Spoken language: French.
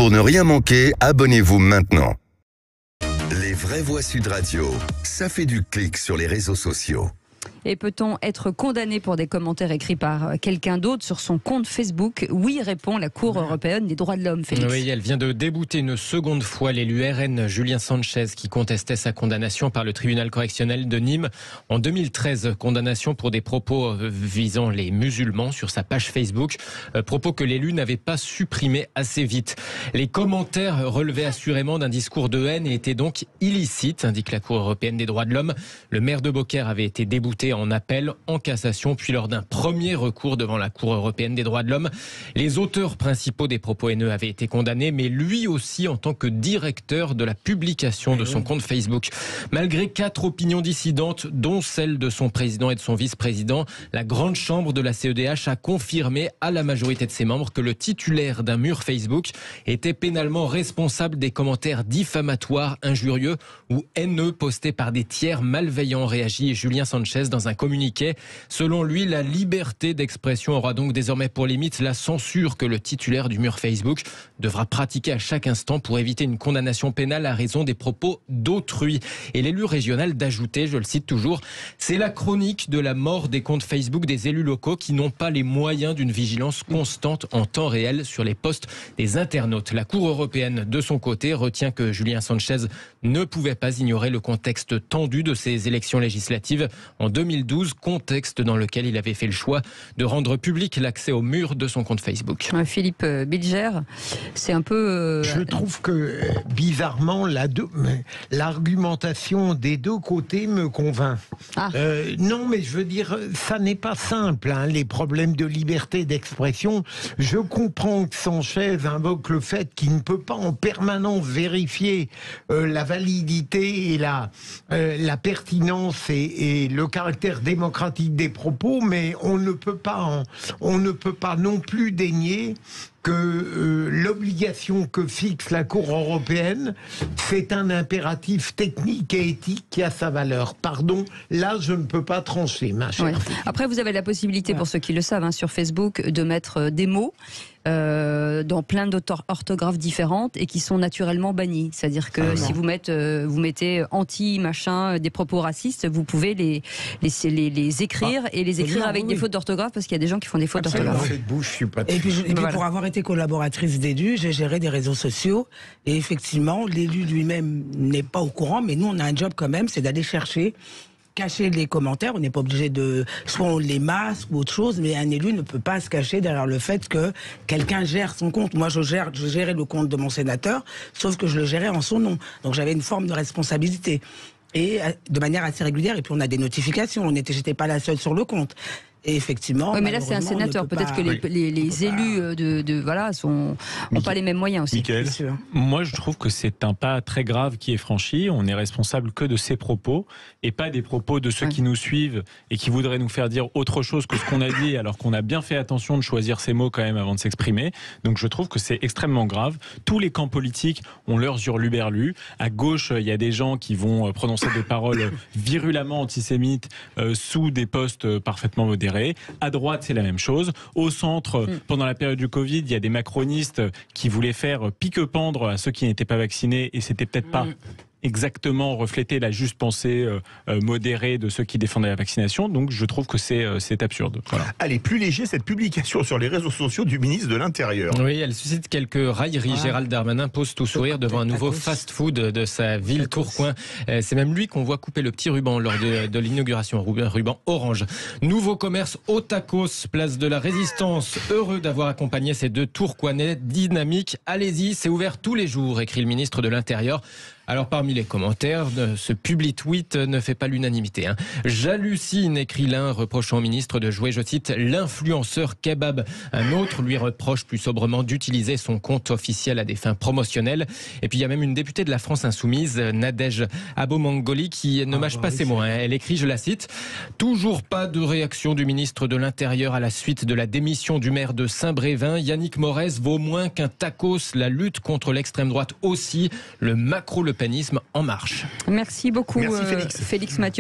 Pour ne rien manquer, abonnez-vous maintenant. Les vraies voix Sud Radio, ça fait du clic sur les réseaux sociaux. Et peut-on être condamné pour des commentaires écrits par quelqu'un d'autre sur son compte Facebook? Oui, répond la Cour européenne des droits de l'homme, Félix. Oui, elle vient de débouter une seconde fois l'élu RN Julien Sanchez qui contestait sa condamnation par le tribunal correctionnel de Nîmes en 2013. Condamnation pour des propos visant les musulmans sur sa page Facebook. Propos que l'élu n'avait pas supprimés assez vite. Les commentaires relevaient assurément d'un discours de haine et étaient donc illicites, indique la Cour européenne des droits de l'homme. Le maire de Beaucaire avait été débouté en appel, en cassation, puis lors d'un premier recours devant la Cour européenne des droits de l'homme. Les auteurs principaux des propos haineux avaient été condamnés, mais lui aussi en tant que directeur de la publication de son compte Facebook. Malgré 4 opinions dissidentes, dont celle de son président et de son vice-président, la grande chambre de la CEDH a confirmé à la majorité de ses membres que le titulaire d'un mur Facebook était pénalement responsable des commentaires diffamatoires, injurieux ou haineux postés par des tiers malveillants, réagit Julien Sanchez dans un communiqué. Selon lui, la liberté d'expression aura donc désormais pour limite la censure que le titulaire du mur Facebook devra pratiquer à chaque instant pour éviter une condamnation pénale à raison des propos d'autrui. Et l'élu régional d'ajouter, je le cite toujours, c'est la chronique de la mort des comptes Facebook des élus locaux qui n'ont pas les moyens d'une vigilance constante en temps réel sur les posts des internautes. La Cour européenne, de son côté, retient que Julien Sanchez ne pouvait pas ignorer le contexte tendu de ces élections législatives en 2012, contexte dans lequel il avait fait le choix de rendre public l'accès au mur de son compte Facebook. Philippe Bilger, c'est un peu... Je trouve que, bizarrement, l'argumentation des deux côtés me convainc. Non, mais je veux dire, ça n'est pas simple, hein, les problèmes de liberté d'expression. Je comprends que Sanchez invoque le fait qu'il ne peut pas en permanence vérifier la validité et la pertinence et le caractère démocratique des propos, mais on ne peut pas non plus dénier que l'obligation que fixe la Cour européenne, c'est un impératif technique et éthique qui a sa valeur. Pardon, là je ne peux pas trancher, ma chère. Ouais. Après, vous avez la possibilité, pour ceux qui le savent, hein, sur Facebook, de mettre des mots dans plein d'orthographes différentes et qui sont naturellement bannis. C'est-à-dire que si vous mettez anti-machin, des propos racistes, vous pouvez les écrire et les écrire avec des fautes d'orthographe parce qu'il y a des gens qui font des fautes d'orthographe. Et puis pour avoir été collaboratrice d'élu, j'ai géré des réseaux sociaux et effectivement, l'élu lui-même n'est pas au courant, mais nous on a un job quand même, c'est d'aller cacher les commentaires. On n'est pas obligé soit on les masque ou autre chose, mais un élu ne peut pas se cacher derrière le fait que quelqu'un gère son compte. Moi, je gérais le compte de mon sénateur, sauf que je le gérais en son nom. Donc j'avais une forme de responsabilité. Et de manière assez régulière. Et puis on a des notifications. J'étais pas la seule sur le compte. Et effectivement. Oui, mais là, c'est un sénateur. Peut-être que les élus n'ont pas les mêmes moyens aussi. Mickaël. Moi, je trouve que c'est un pas très grave qui est franchi. On est responsable que de ses propos et pas des propos de ceux qui nous suivent et qui voudraient nous faire dire autre chose que ce qu'on a dit, alors qu'on a bien fait attention de choisir ses mots quand même avant de s'exprimer. Donc, je trouve que c'est extrêmement grave. Tous les camps politiques ont leurs hurluberlus. À gauche, il y a des gens qui vont prononcer des paroles virulemment antisémites sous des posts parfaitement modérés. À droite, c'est la même chose. Au centre, pendant la période du Covid, il y a des macronistes qui voulaient faire pique-pendre à ceux qui n'étaient pas vaccinés et c'était peut-être pas exactement refléter la juste pensée modérée de ceux qui défendaient la vaccination. Donc je trouve que c'est absurde. Voilà. Allez, plus léger, cette publication sur les réseaux sociaux du ministre de l'Intérieur. Oui, elle suscite quelques railleries. Gérald Darmanin pose tout sourire devant un nouveau fast-food de sa ville Tourcoing. C'est même lui qu'on voit couper le petit ruban lors de l'inauguration, ruban orange. Nouveau commerce au tacos, place de la Résistance. Heureux d'avoir accompagné ces deux Tourcoinais dynamiques. Allez-y, c'est ouvert tous les jours, écrit le ministre de l'Intérieur. Alors parmi les commentaires, ce publi-tweet ne fait pas l'unanimité. J'hallucine, écrit l'un, reprochant au ministre de jouer, je cite, l'influenceur kebab. Un autre lui reproche plus sobrement d'utiliser son compte officiel à des fins promotionnelles. Et puis il y a même une députée de la France Insoumise, Nadège Abomangoli, qui ne mâche pas ses mots. Elle écrit, je la cite, « Toujours pas de réaction du ministre de l'Intérieur à la suite de la démission du maire de Saint-Brévin. Yannick Morez vaut moins qu'un tacos. La lutte contre l'extrême droite aussi. Le macro-le pénisme en marche. » Merci beaucoup, Félix Mathieu.